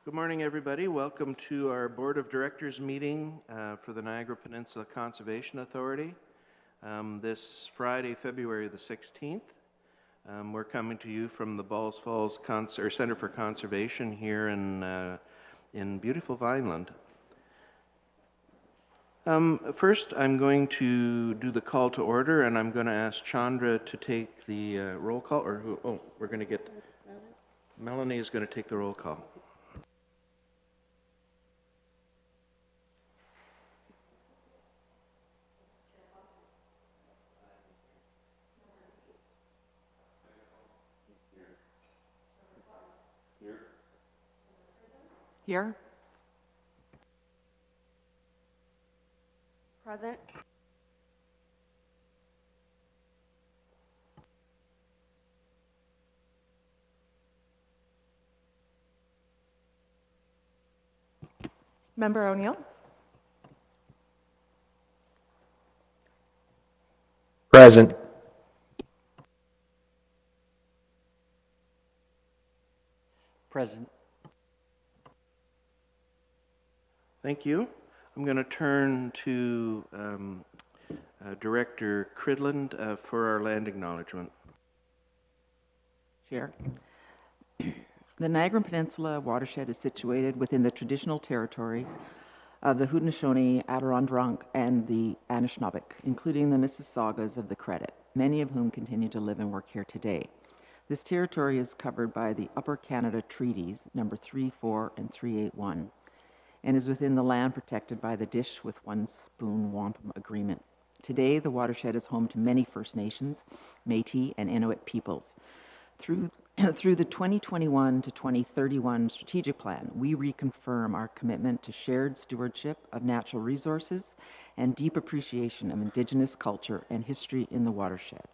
Good morning, everybody. Welcome to our Board of Directors meeting for the Niagara Peninsula Conservation Authority. This Friday, February the 16th. We're coming to you from the Balls Falls Center for Conservation here in beautiful Vineland. First, I'm going to do the call to order, and I'm going to ask Chandra to take the roll call, or who? Oh, we're going to get Melanie is going to take the roll call. Here. Present. Member O'Neill. Present. Present. Thank you. I'm going to turn to Director Cridland for our land acknowledgement. Chair. The Niagara Peninsula watershed is situated within the traditional territories of the Haudenosaunee, Adirondack, and the Anishinaabe, including the Mississaugas of the Credit, many of whom continue to live and work here today. This territory is covered by the Upper Canada Treaties, number 3, 4, and 381, and is within the land protected by the Dish with One Spoon Wampum Agreement. Today, the watershed is home to many First Nations, Métis, and Inuit peoples. Through the 2021 to 2031 strategic plan, we reconfirm our commitment to shared stewardship of natural resources and deep appreciation of Indigenous culture and history in the watershed.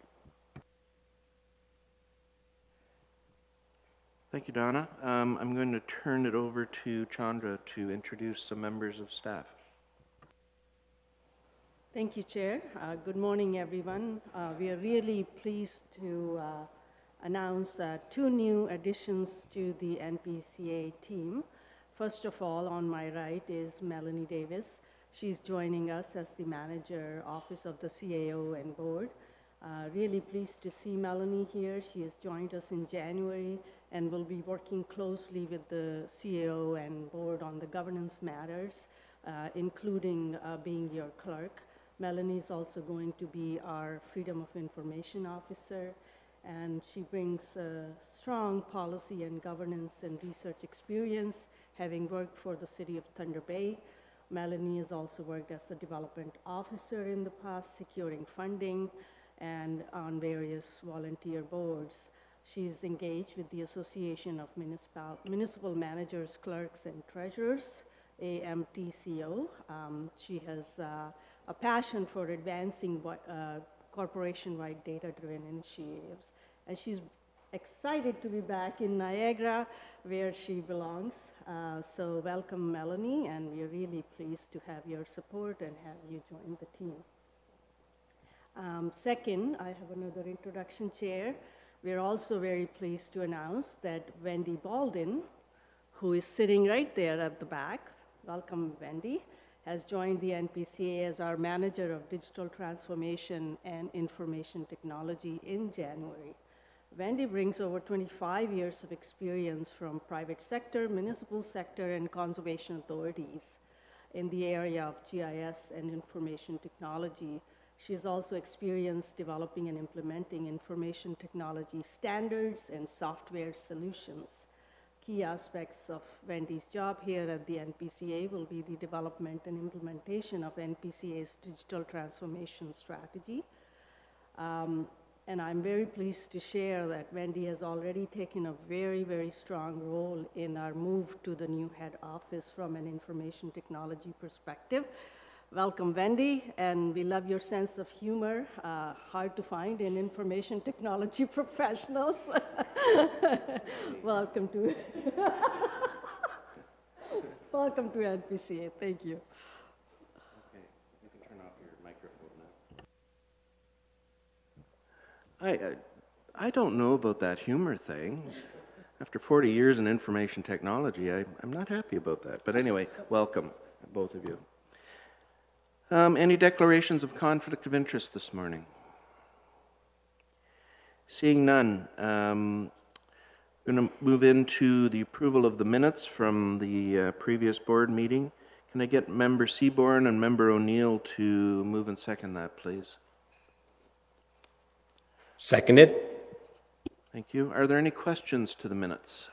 Thank you, Donna. I'm going to turn it over to Chandra to introduce some members of staff. Thank you, Chair. Good morning, everyone. We are really pleased to announce two new additions to the NPCA team. First of all, on my right is Melanie Davis. She's joining us as the Manager, Office of the CAO and Board. Really pleased to see Melanie here. She has joined us in January and will be working closely with the CAO and Board on the governance matters, including being your clerk. Melanie is also going to be our Freedom of Information Officer, and she brings strong policy and governance and research experience, having worked for the City of Thunder Bay. Melanie has also worked as a development officer in the past, securing funding and on various volunteer boards. She's engaged with the Association of Municipal Managers, Clerks, and Treasurers, AMTCO. She has a passion for advancing corporation-wide data-driven initiatives. And she's excited to be back in Niagara, where she belongs. So welcome, Melanie, and we're really pleased to have your support and have you join the team. Second, I have another introduction, Chair. We're also very pleased to announce that Wendy Baldwin, who is sitting right there at the back, welcome, Wendy, has joined the NPCA as our Manager of Digital Transformation and Information Technology in January. Wendy brings over 25 years of experience from private sector, municipal sector, and conservation authorities in the area of GIS and information technology. She has also experienced developing and implementing information technology standards and software solutions. Key aspects of Wendy's job here at the NPCA will be the development and implementation of NPCA's digital transformation strategy. And I'm very pleased to share that Wendy has already taken a very, very strong role in our move to the new head office from an information technology perspective. Welcome, Wendy, and we love your sense of humor, hard to find in information technology professionals. Welcome to welcome to NPCA. Thank you. Okay, you can turn off your microphone now. I don't know about that humor thing. After 40 years in information technology, I'm not happy about that. But anyway, welcome, both of you. Any declarations of conflict of interest this morning? Seeing none, I'm going to move into the approval of the minutes from the previous board meeting. Can I get Member Seaborn and Member O'Neill to move and second that, please? Seconded. Thank you. Are there any questions to the minutes?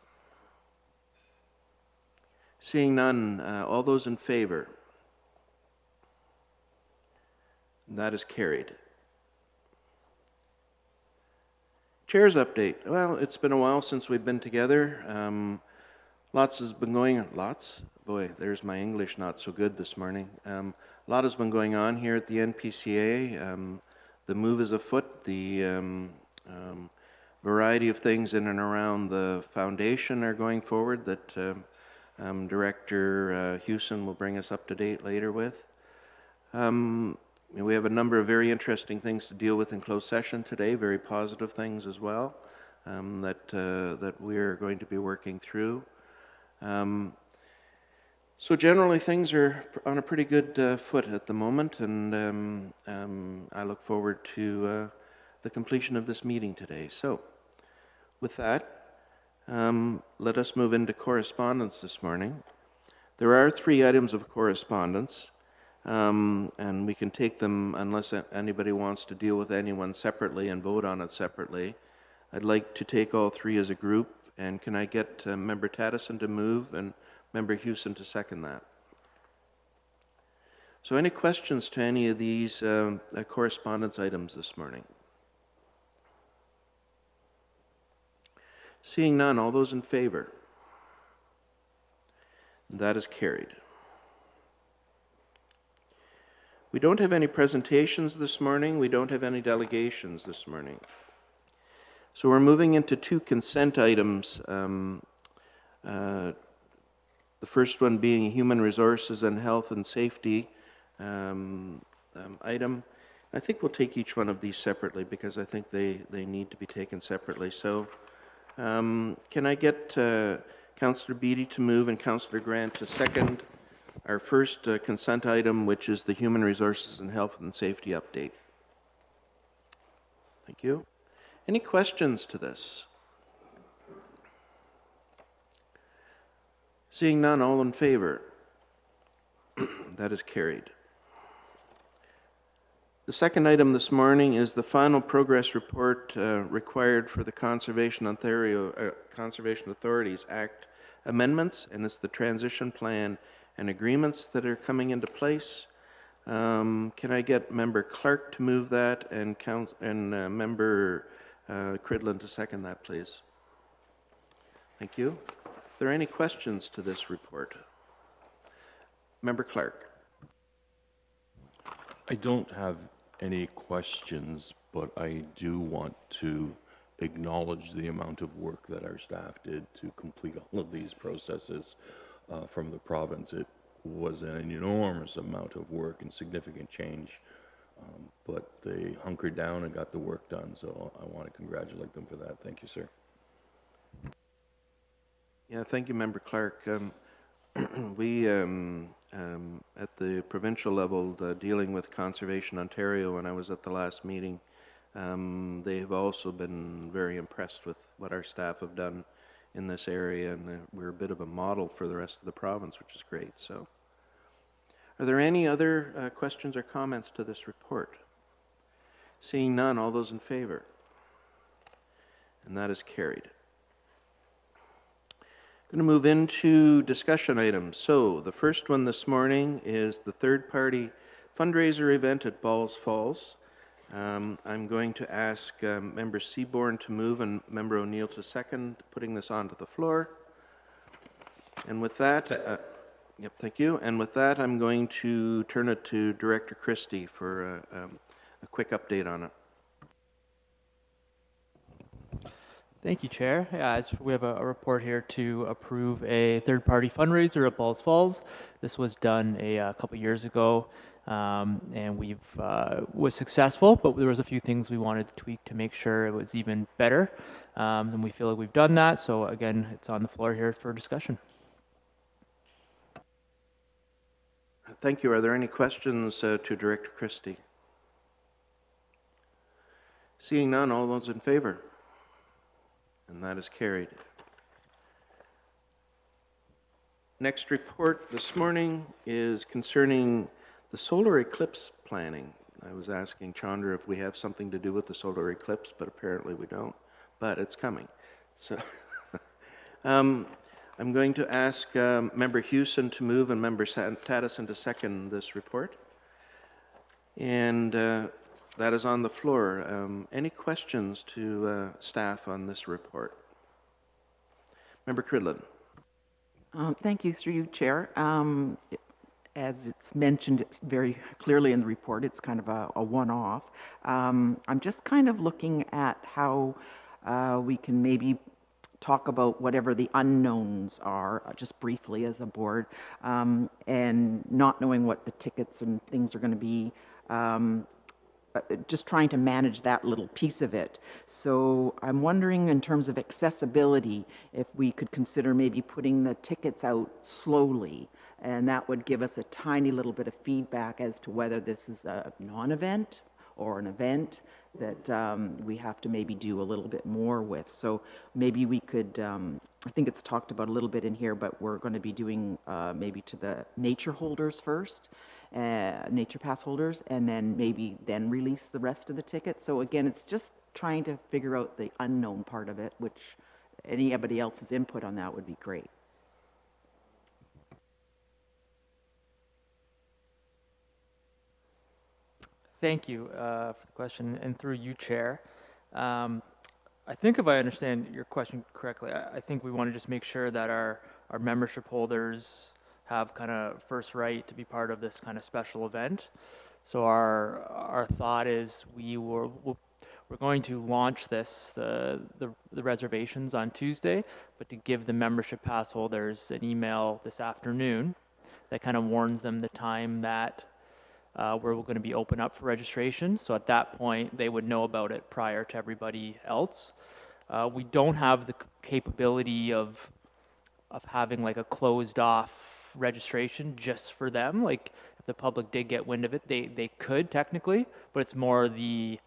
Seeing none, all those in favor? That is carried. Chair's update. Well, it's been a while since we've been together. Lots has been going on. Lots? Boy, there's my English not so good this morning. A lot has been going on here at the NPCA. The move is afoot. The variety of things in and around the foundation are going forward that Director Hewson will bring us up to date later with. We have a number of very interesting things to deal with in closed session today, very positive things as well, that we're going to be working through. So generally things are on a pretty good foot at the moment, and I look forward to the completion of this meeting today. So with that, let us move into correspondence this morning. There are 3 items of correspondence. And we can take them unless anybody wants to deal with anyone separately and vote on it separately. I'd like to take all 3 as a group, and can I get Member Tattison to move and Member Hewson to second that? So any questions to any of these correspondence items this morning? Seeing none, all those in favor? That is carried. We don't have any presentations this morning. We don't have any delegations this morning. So we're moving into 2 consent items. The first one being Human Resources and Health and Safety item. I think we'll take each one of these separately because I think they need to be taken separately. So can I get Councillor Beattie to move and Councillor Grant to second our first consent item, which is the Human Resources and Health and Safety update? Thank you. Any questions to this? Seeing none, all in favor? That is carried. The second item this morning is the final progress report required for the Conservation Authorities Act amendments, and it's the transition plan and agreements that are coming into place. Can I get Member Clark to move that and Member Cridlin to second that, please? Thank you. Are there any questions to this report? Member Clark. I don't have any questions, but I do want to acknowledge the amount of work that our staff did to complete all of these processes from the province. It was an enormous amount of work and significant change, but they hunkered down and got the work done, so I want to congratulate them for that. Thank you, sir. Yeah, thank you, Member Clark. We, at the provincial level, dealing with Conservation Ontario, when I was at the last meeting, they have also been very impressed with what our staff have done in this area, and we're a bit of a model for the rest of the province, which is great. So, are there any other questions or comments to this report? Seeing none, all those in favor? And that is carried. I'm going to move into discussion items. So, the first one this morning is the third-party fundraiser event at Balls Falls. I'm going to ask Member Seaborn to move and Member O'Neill to second, putting this onto the floor. And with that, yep, thank you. And with that, I'm going to turn it to Director Christie for a quick update on it. Thank you, Chair. We have a report here to approve a third-party fundraiser at Balls Falls. This was done a couple years ago. and we've was successful, but there was a few things we wanted to tweak to make sure it was even better, and we feel like we've done that. So again, it's on the floor here for discussion. Thank you. Are there any questions to Director Christie? Seeing none, all those in favor? And that is carried. Next report this morning is concerning the solar eclipse planning. I was asking Chandra if we have something to do with the solar eclipse, but apparently we don't. But it's coming. So I'm going to ask Member Hewson to move and Member Taddison to second this report. And that is on the floor. Any questions to staff on this report? Member Cridlin. Thank you, through you, Chair. As it's mentioned very clearly in the report, it's kind of a one-off. I'm just kind of looking at how we can maybe talk about whatever the unknowns are, just briefly as a board, and not knowing what the tickets and things are going to be. Just trying to manage that little piece of it. So I'm wondering, in terms of accessibility, if we could consider maybe putting the tickets out slowly, and that would give us a tiny little bit of feedback as to whether this is a non-event or an event that we have to maybe do a little bit more with. So maybe we could, I think it's talked about a little bit in here, but we're going to be doing maybe to the nature holders first, nature pass holders, and then maybe then release the rest of the tickets. So again, it's just trying to figure out the unknown part of it, which anybody else's input on that would be great. Thank you for the question, and through you, Chair. I think if I understand your question correctly, I think we want to just make sure that our membership holders have kind of first right to be part of this kind of special event. So our thought is we're going to launch the reservations on Tuesday, but to give the membership pass holders an email this afternoon that kind of warns them the time that we're going to be open up for registration. So at that point, they would know about it prior to everybody else. We don't have the capability of having like a closed off registration just for them. Like if the public did get wind of it, they could technically, but it's more the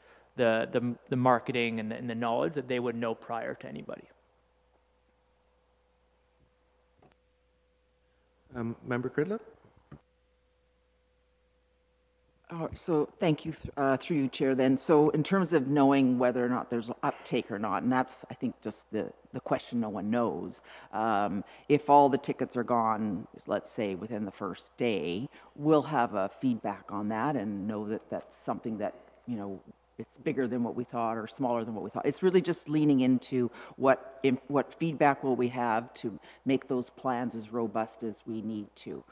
marketing and the knowledge that they would know prior to anybody. Member Cridlin? So thank you, through you, Chair, then. So in terms of knowing whether or not there's uptake or not, and that's, I think, just the question no one knows. If all the tickets are gone, let's say, within the first day, we'll have a feedback on that and know that that's something that, you know, it's bigger than what we thought or smaller than what we thought. It's really just leaning into what feedback will we have to make those plans as robust as we need to.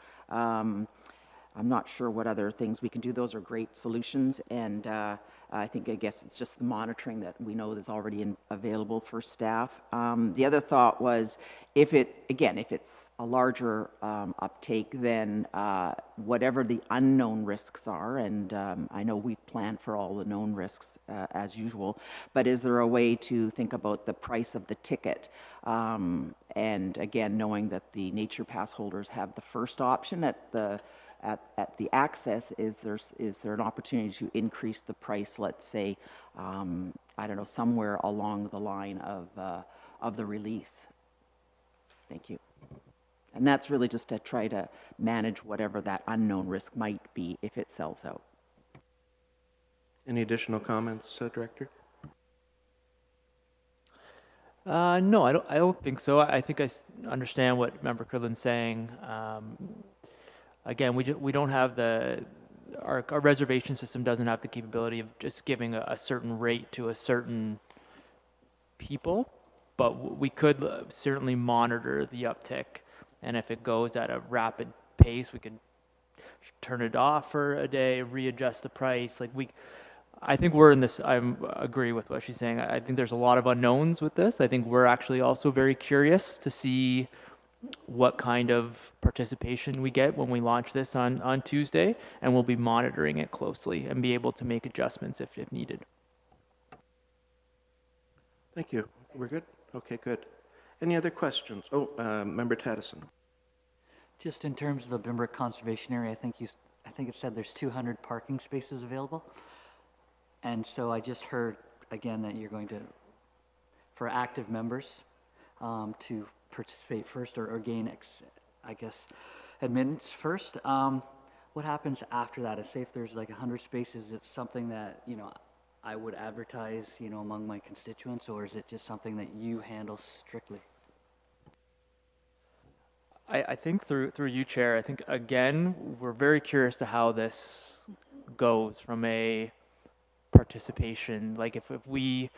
I'm not sure what other things we can do. Those are great solutions, and I guess it's just the monitoring that we know is already available for staff. The other thought was, if it's a larger uptake, then whatever the unknown risks are, and I know we plan for all the known risks as usual, but is there a way to think about the price of the ticket? And again, knowing that the nature pass holders have the first option at the access, is there an opportunity to increase the price, let's say, I don't know, somewhere along the line of the release? Thank you. And that's really just to try to manage whatever that unknown risk might be if it sells out. Any additional comments, Director? No, I don't think so. I think I understand what Member Cridlin's saying. Again, we don't have our reservation system doesn't have the capability of just giving a certain rate to a certain people, but we could certainly monitor the uptick, and if it goes at a rapid pace, we could turn it off for a day, readjust the price. I think we're in this. I agree with what she's saying. I think there's a lot of unknowns with this. I think we're actually also very curious to see what kind of participation we get when we launch this on Tuesday, and we'll be monitoring it closely and be able to make adjustments if needed. Thank you. We're good? Okay, good. Any other questions? Oh, Member Taddison. Just in terms of the Bimbrook Conservation Area, I think it said there's 200 parking spaces available. And so I just heard again that you're going to, for active members, to participate first or gain, admittance first. What happens after that? Say if there's like 100 spaces, it's something that, I would advertise, among my constituents, or is it just something that you handle strictly? I think through you, Chair, I think, again, we're very curious to how this goes from a participation. Like if we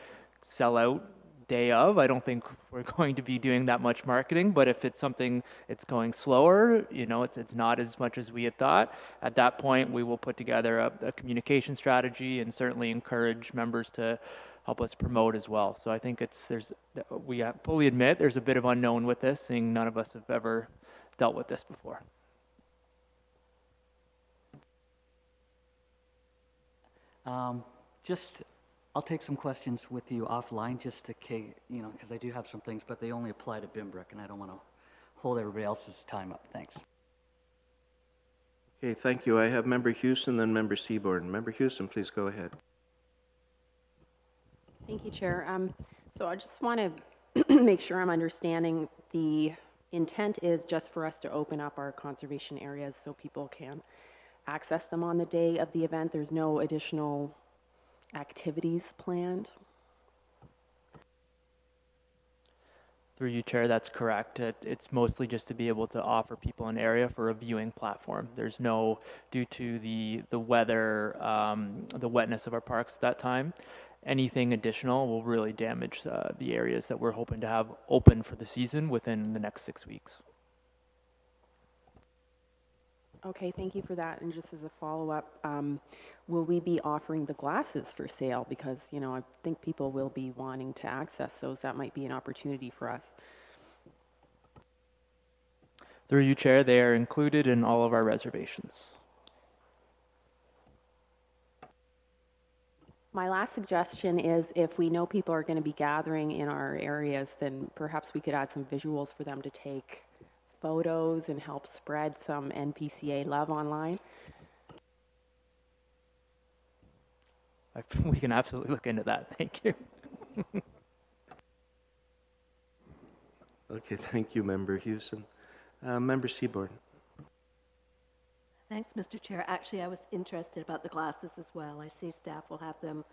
sell out day of, I don't think we're going to be doing that much marketing, but if it's something it's going slower, it's not as much as we had thought, at that point we will put together a communication strategy and certainly encourage members to help us promote as well. So I think we fully admit there's a bit of unknown with this, seeing none of us have ever dealt with this before. I'll take some questions with you offline just to, because I do have some things, but they only apply to Bimbrook, and I don't want to hold everybody else's time up. Thanks. Okay, thank you. I have Member Houston, then Member Seaborn. Member Houston, please go ahead. Thank you, Chair. So I just want to make sure I'm understanding the intent is just for us to open up our conservation areas so people can access them on the day of the event. There's no additional activities planned? Through you, Chair, that's correct. It's mostly just to be able to offer people an area for a viewing platform. There's no, due to the weather, the wetness of our parks at that time, anything additional will really damage the areas that we're hoping to have open for the season within the next 6 weeks. Okay, thank you for that. And just as a follow-up, will we be offering the glasses for sale? Because, I think people will be wanting to access those. That might be an opportunity for us. Through you, Chair, they are included in all of our reservations. My last suggestion is if we know people are going to be gathering in our areas, then perhaps we could add some visuals for them to take photos and help spread some NPCA love online. We can absolutely look into that. Thank you. Okay, thank you, Member Houston. Member Seaborn. Thanks, Mr. Chair. Actually, I was interested about the glasses as well. I see staff will have them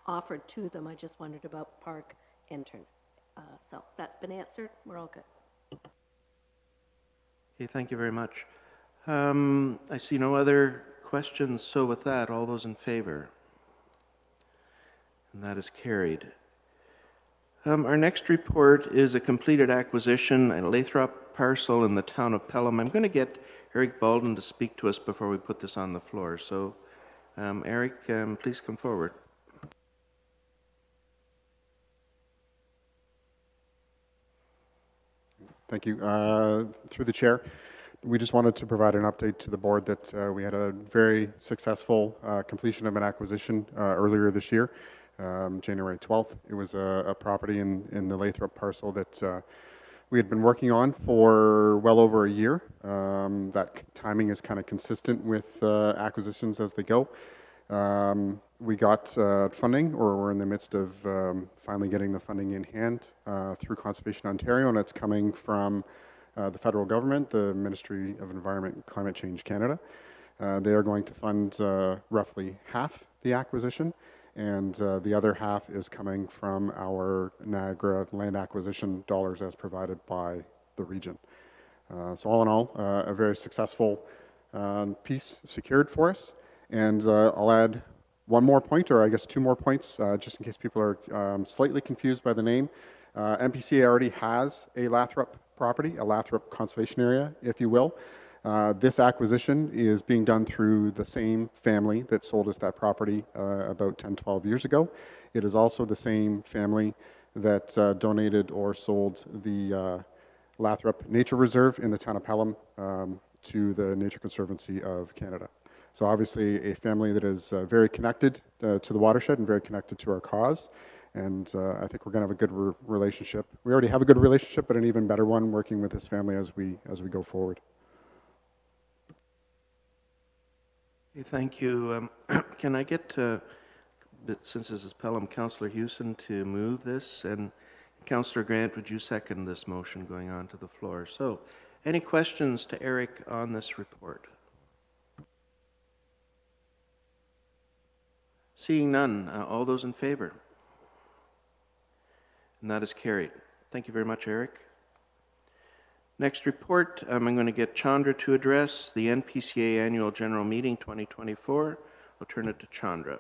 offered to them. I just wondered about park intern. So that's been answered. We're all good. Okay, thank you very much. I see no other questions, so with that, all those in favor? And that is carried. Our next report is a completed acquisition, a Lathrop parcel in the town of Pelham. I'm going to get Eric Baldwin to speak to us before we put this on the floor. So, Eric, please come forward. Thank you. Through the chair, we just wanted to provide an update to the board that we had a very successful completion of an acquisition earlier this year, January 12th. It was a property in the Lathrop parcel that we had been working on for well over a year. That timing is kind of consistent with acquisitions as they go. We got funding, or we're in the midst of finally getting the funding in hand through Conservation Ontario, and it's coming from the federal government, the Ministry of Environment and Climate Change Canada. They are going to fund roughly half the acquisition, and the other half is coming from our Niagara land acquisition dollars as provided by the region. So all in all, a very successful piece secured for us. And I'll add one more point, or I guess two more points, just in case people are slightly confused by the name. NPCA already has a Lathrop property, a Lathrop conservation area, if you will. This acquisition is being done through the same family that sold us that property about 10, 12 years ago. It is also the same family that donated or sold the Lathrop Nature Reserve in the town of Pelham to the Nature Conservancy of Canada. So obviously a family that is very connected to the watershed and very connected to our cause. And I think we're going to have a good relationship. We already have a good relationship, but an even better one working with this family as we go forward. Okay, thank you. Can I get, since this is Pelham, Councillor Hewson to move this, and Councillor Grant, would you second this motion going on to the floor? So, any questions to Eric on this report? Seeing none, all those in favor? And that is carried. Thank you very much, Eric. Next report, I'm going to get Chandra to address the NPCA Annual General Meeting 2024. I'll turn it to Chandra.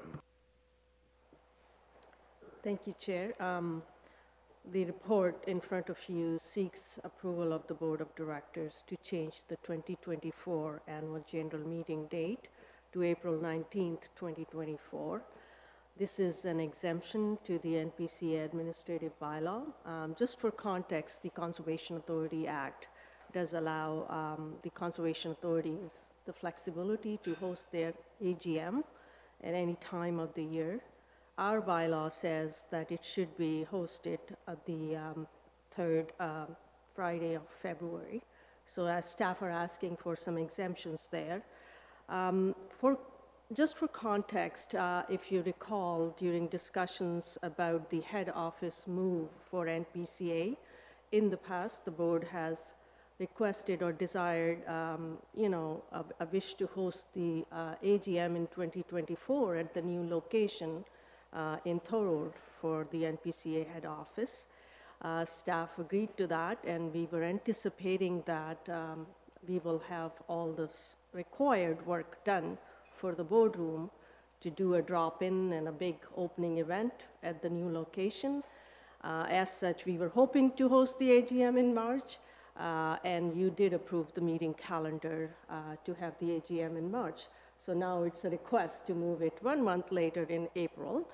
Thank you, Chair. The report in front of you seeks approval of the Board of Directors to change the 2024 Annual General Meeting date to April 19th, 2024. This is an exemption to the NPCA administrative bylaw. Just for context, the Conservation Authority Act does allow the conservation authorities the flexibility to host their AGM at any time of the year. Our bylaw says that it should be hosted at the third Friday of February. So as staff are asking for some exemptions there. Just for context, if you recall, during discussions about the head office move for NPCA, in the past, the board has requested or desired, a wish to host the AGM in 2024 at the new location in Thorold for the NPCA head office. Staff agreed to that, and we were anticipating that we will have all this required work done for the boardroom to do a drop-in and a big opening event at the new location. As such, we were hoping to host the AGM in March, and you did approve the meeting calendar to have the AGM in March. So now it's a request to move it 1 month later in April.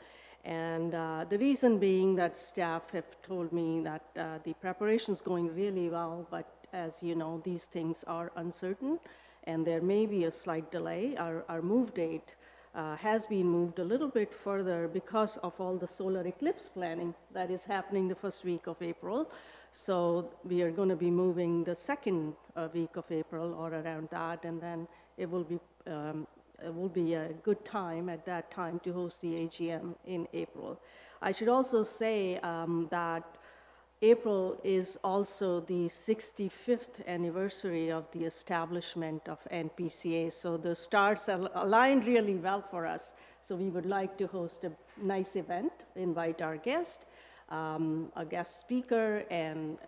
And the reason being that staff have told me that the preparation is going really well, but as you know, these things are uncertain, and there may be a slight delay. Our move date has been moved a little bit further because of all the solar eclipse planning that is happening the first week of April. So we are going to be moving the second week of April or around that, and then it will be a good time at that time to host the AGM in April. I should also say that April is also the 65th anniversary of the establishment of NPCA, so the stars are aligned really well for us. So we would like to host a nice event, invite our guest, a guest speaker, and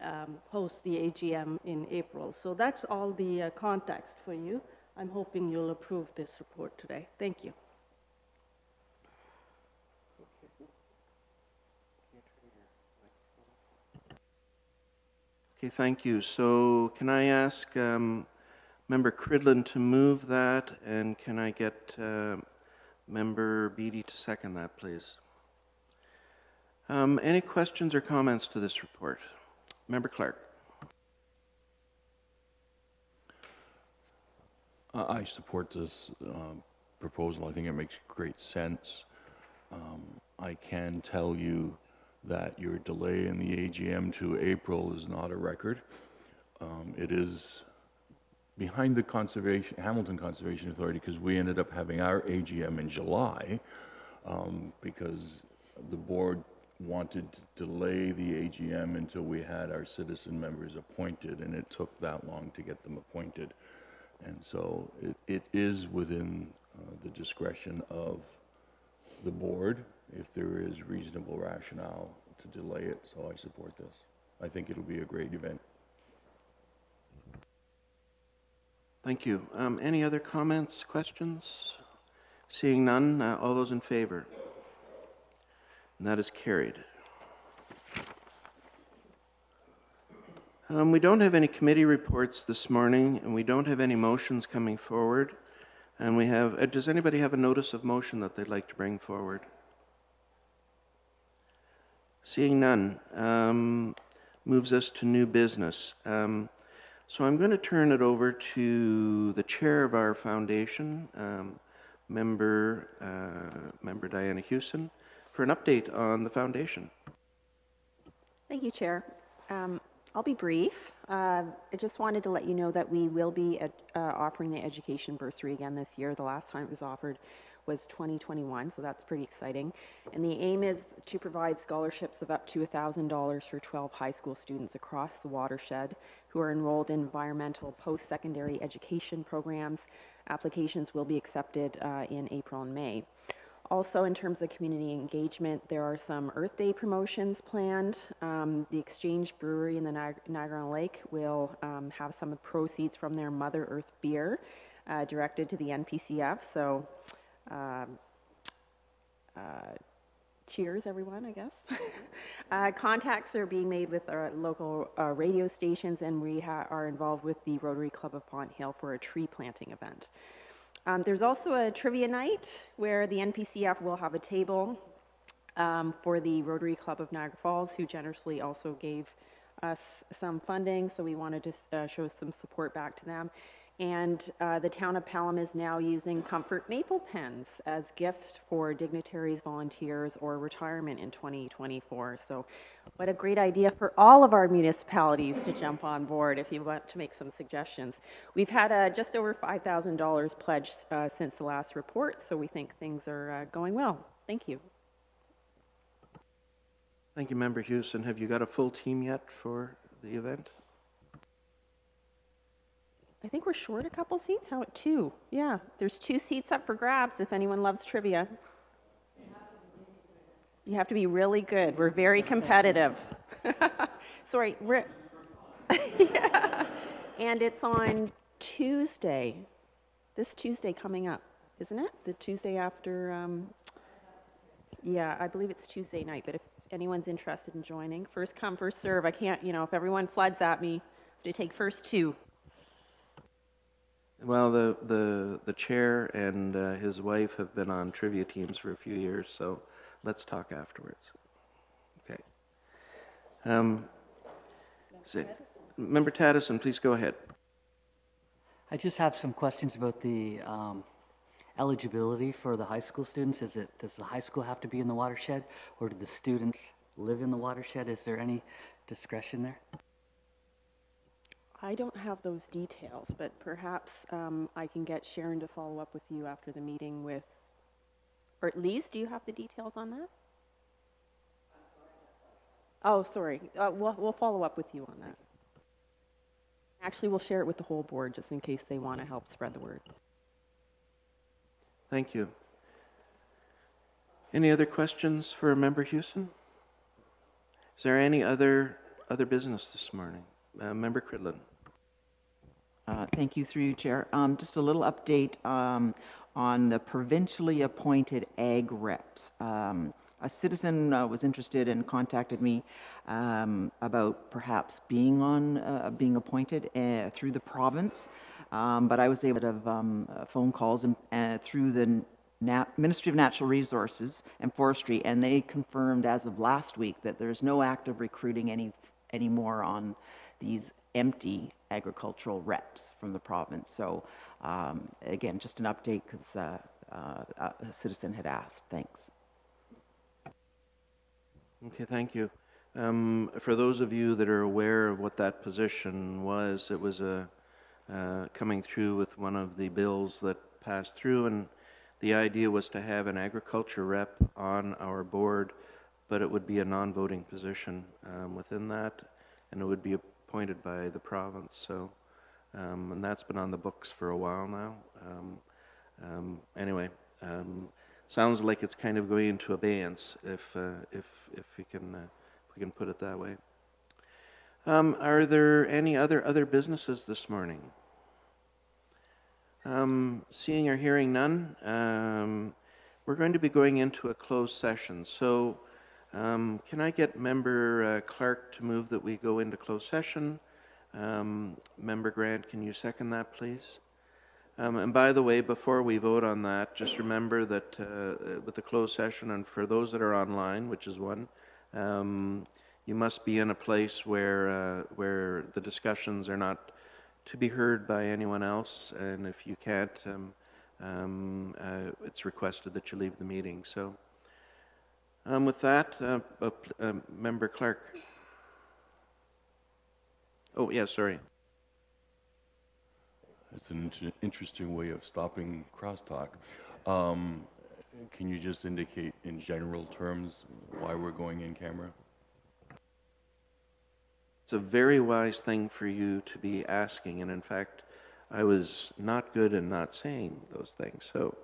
host the AGM in April. So that's all the context for you. I'm hoping you'll approve this report today. Thank you. Okay, thank you. So can I ask Member Cridlin to move that, and can I get Member Beattie to second that, please? Any questions or comments to this report? Member Clark. I support this proposal. I think it makes great sense. I can tell you that your delay in the AGM to April is not a record. It is behind the Hamilton Conservation Authority, because we ended up having our AGM in July because the board wanted to delay the AGM until we had our citizen members appointed, and it took that long to get them appointed. And so it is within the discretion of the board if there is reasonable rationale to delay it, so I support this. I think it'll be a great event. Thank you. Any other comments, questions? Seeing none, all those in favor? And that is carried. We don't have any committee reports this morning, and we don't have any motions coming forward. And we have, does anybody have a notice of motion that they'd like to bring forward? Seeing none. moves us to new business. So I'm going to turn it over to the chair of our foundation, Member Diana Hewson, for an update on the foundation. Thank you, Chair. I'll be brief. I just wanted to let you know that we will be offering the education bursary again this year. The last time it was offered was 2021, so that's pretty exciting. And the aim is to provide scholarships of up to $1,000 for 12 high school students across the watershed who are enrolled in environmental post-secondary education programs. Applications will be accepted in April and May. Also, in terms of community engagement, there are some Earth Day promotions planned. The Exchange Brewery in the Niagara-on-Lake will have some of the proceeds from their Mother Earth beer directed to the NPCF. So, cheers, everyone, I guess. Contacts are being made with our local radio stations, and we are involved with the Rotary Club of Pont Hill for a tree planting event. There's also a trivia night where the NPCF will have a table for the Rotary Club of Niagara Falls, who generously also gave us some funding, so we wanted to show some support back to them. And the town of Pelham is now using Comfort Maple pens as gifts for dignitaries, volunteers, or retirement in 2024. So what a great idea for all of our municipalities to jump on board if you want to make some suggestions. We've had just over $5,000 pledged since the last report, so we think things are going well. Thank you. Thank you, Member Hewson. Have you got a full team yet for the event? I think we're short a couple seats. How at 2? Yeah, there's 2 seats up for grabs if anyone loves trivia. You have to be really good. We're very competitive. Sorry, yeah. And it's on Tuesday. This Tuesday coming up, isn't it? The Tuesday after. Yeah, I believe it's Tuesday night. But if anyone's interested in joining, first come, first serve. I can't. If everyone floods at me, I have to take first 2. Well, the chair and his wife have been on trivia teams for a few years, so let's talk afterwards. Okay. Member Taddison, please go ahead. I just have some questions about the eligibility for the high school students. Does the high school have to be in the watershed, or do the students live in the watershed? Is there any discretion there? I don't have those details, but perhaps I can get Sharon to follow up with you after the meeting with, or at least, do you have the details on that? Oh, sorry. We'll follow up with you on that. Actually, we'll share it with the whole board just in case they want to help spread the word. Thank you. Any other questions for Member Hewson? Is there any other business this morning? Member Cridlin. Thank you, through you, Chair. Just a little update on the provincially appointed ag reps. A citizen was interested and contacted me about perhaps being appointed through the province, but I was able to have phone calls and through the Ministry of Natural Resources and Forestry, and they confirmed as of last week that there's no active recruiting anymore on these empty agricultural reps from the province. So again, just an update because a citizen had asked. Thanks. Okay, thank you. For those of you that are aware of what that position was, it was coming through with one of the bills that passed through, and the idea was to have an agriculture rep on our board, but it would be a non-voting position within that, and it would be appointed by the province. So, and that's been on the books for a while now. Anyway, sounds like it's kind of going into abeyance, if we can put it that way. Are there any other businesses this morning? Seeing or hearing none, we're going to be going into a closed session. So can I get Member Clark to move that we go into closed session? Member Grant, can you second that, please? And by the way, before we vote on that, just remember that with the closed session, and for those that are online, which is one, you must be in a place where the discussions are not to be heard by anyone else, and if you can't, it's requested that you leave the meeting. So with that, Member Clark. Oh, yeah, sorry. It's an interesting way of stopping crosstalk. Can you just indicate in general terms why we're going in camera? It's a very wise thing for you to be asking, and in fact, I was not good in not saying those things. So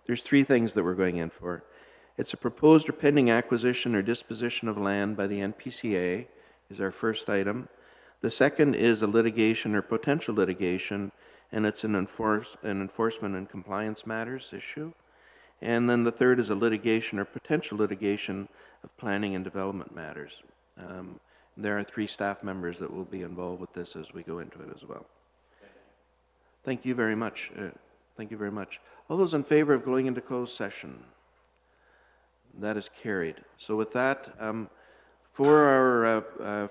there's three things that we're going in for. It's a proposed or pending acquisition or disposition of land by the NPCA is our first item. The second is a litigation or potential litigation, and it's an enforcement and compliance matters issue. And then the third is a litigation or potential litigation of planning and development matters. There are 3 staff members that will be involved with this as we go into it as well. Thank you very much. Thank you very much. All those in favor of going into closed session? That is carried. So with that, for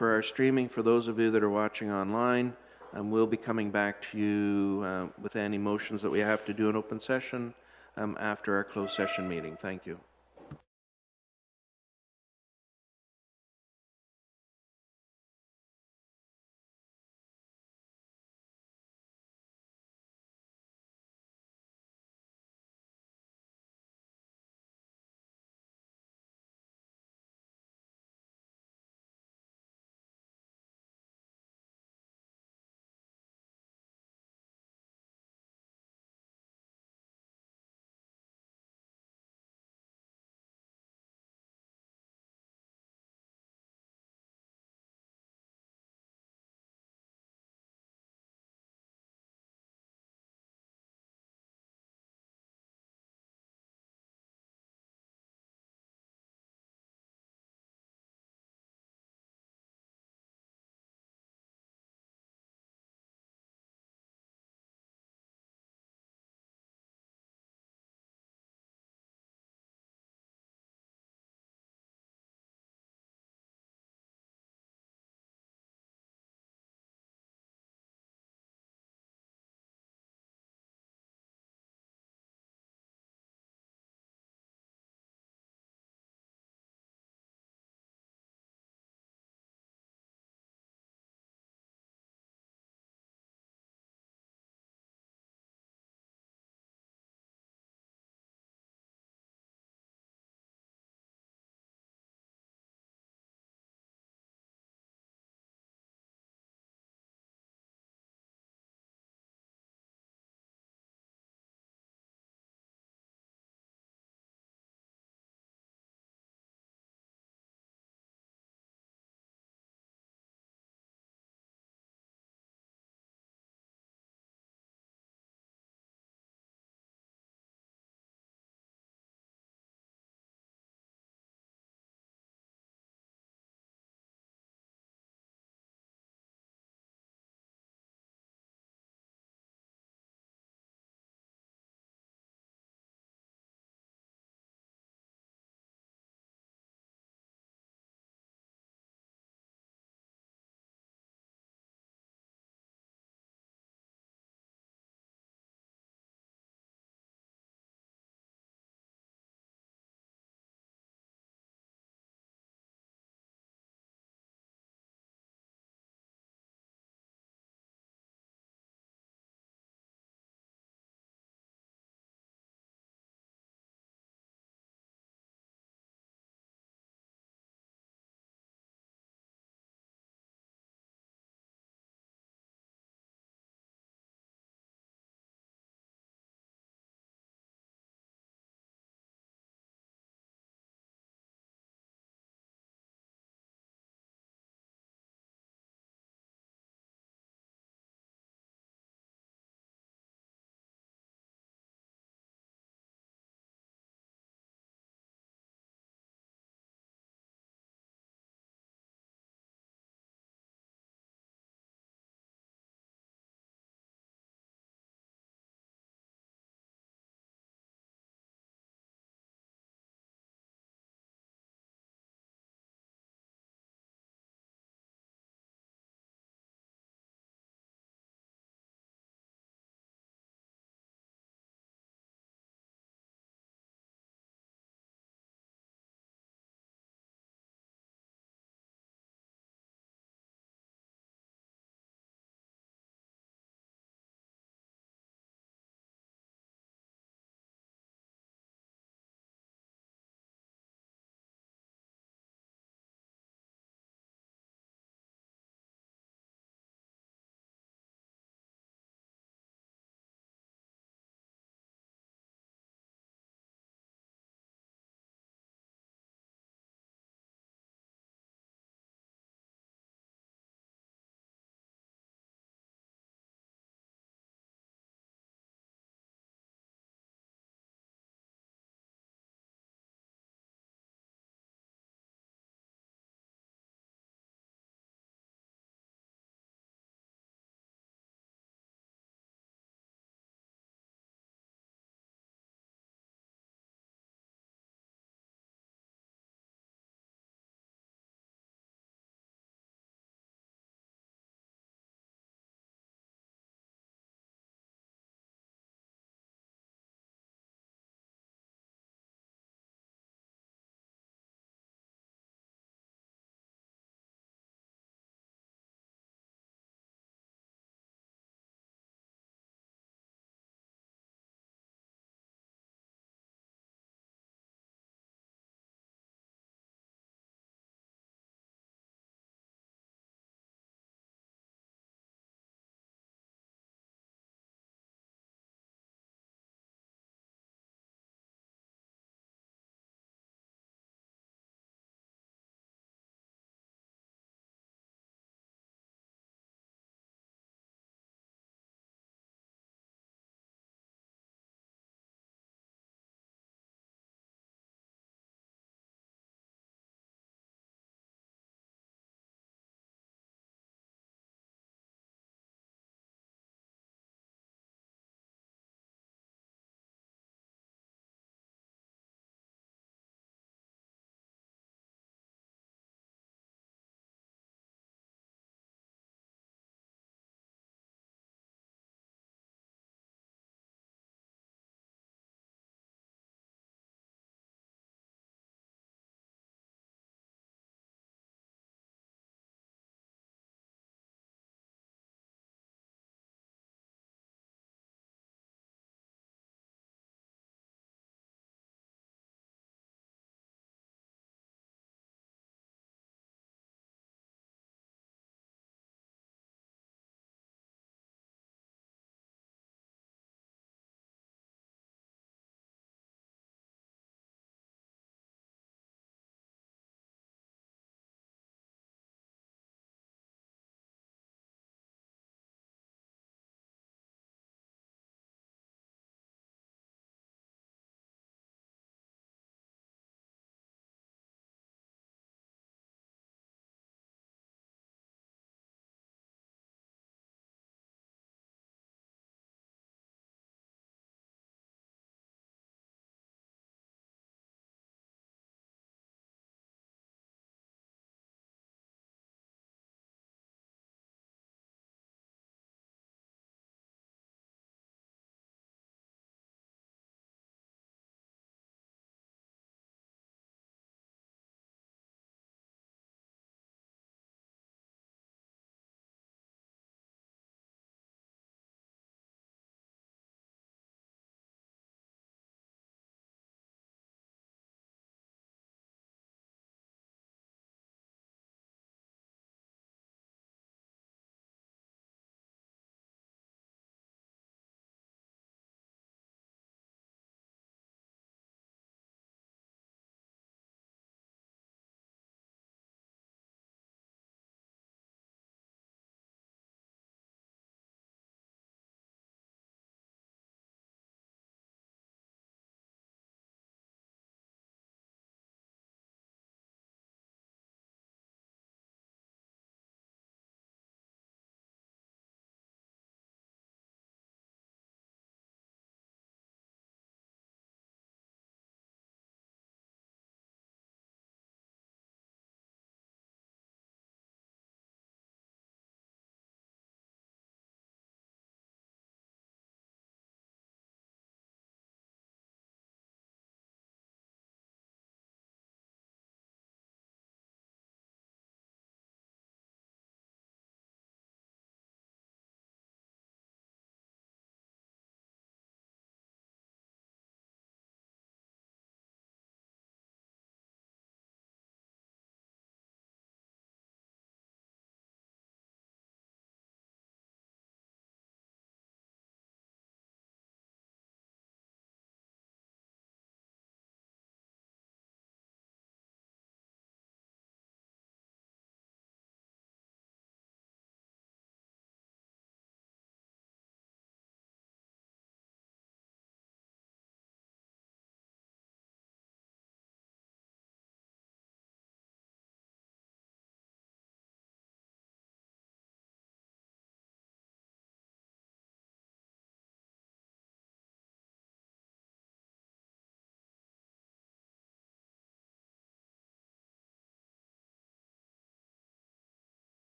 our streaming, for those of you that are watching online, we'll be coming back to you with any motions that we have to do in open session after our closed session meeting. Thank you.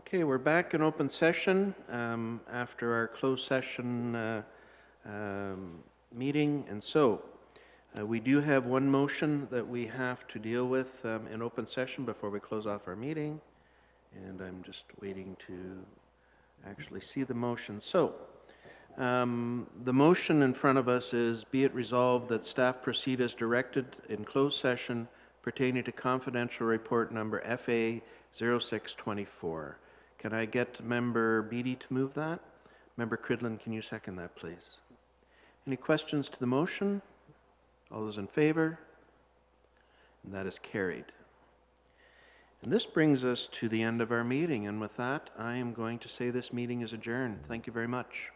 Okay, we're back in open session after our closed session meeting. And so we do have one motion that we have to deal with in open session before we close off our meeting. And I'm just waiting to actually see the motion. So the motion in front of us is, be it resolved that staff proceed as directed in closed session pertaining to confidential report number FA 0624. Can I get Member Beattie to move that? Member Cridlin, can you second that, please? Any questions to the motion? All those in favor? And that is carried. And this brings us to the end of our meeting, and with that, I am going to say this meeting is adjourned. Thank you very much.